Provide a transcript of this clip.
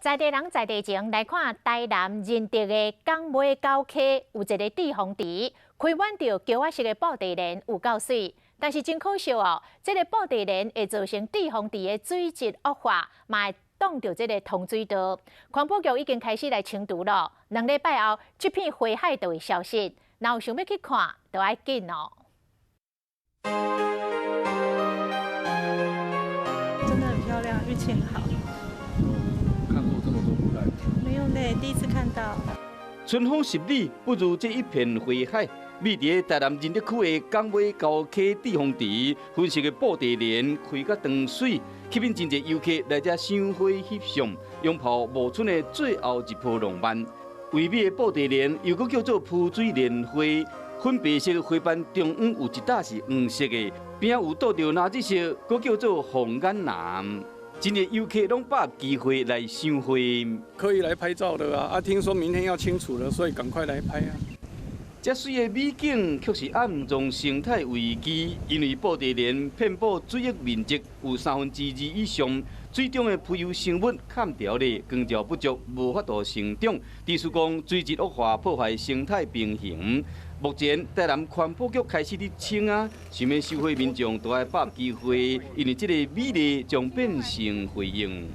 在地人在地前来看台南仁德的港尾高溪有一个地方池，开满着桥仔式的布地莲，有够水。但是真可惜哦，这个布地莲会造成地方池的水质恶化，嘛会挡着这个通水道。环保局已经开始来清除了，2礼拜后这片花海就会消失。若有想要去看，就要紧哦。真的很漂亮，运气很好。看过这么多布兰？没有呢，第一次看到。春风十里，不如这一片花海。美伫台南仁德区的港尾高溪地方池，分析的布地莲开甲长水，吸引真侪游客来这赏花翕相，拥抱暮春的最后一波浪漫。唯美的布地莲又搁叫做浮水莲花，粉白色花瓣中央有一搭是黄色的，边有倒着蓝紫色，搁叫做红眼蓝。真侪游客拢把握机会来赏花，可以来拍照的啊！听说明天要清除了，所以赶快来拍啊！这水的美景却是暗中生态危机，因为布地莲遍布水域面积有2/3以上，水中的浮游生物砍掉了，光照不足，无法度成长，致使讲水质恶化，破坏生态平衡。目前台南环保局开始伫清啊，想要收回民众都要把握机会，因为这个美丽将变成回应。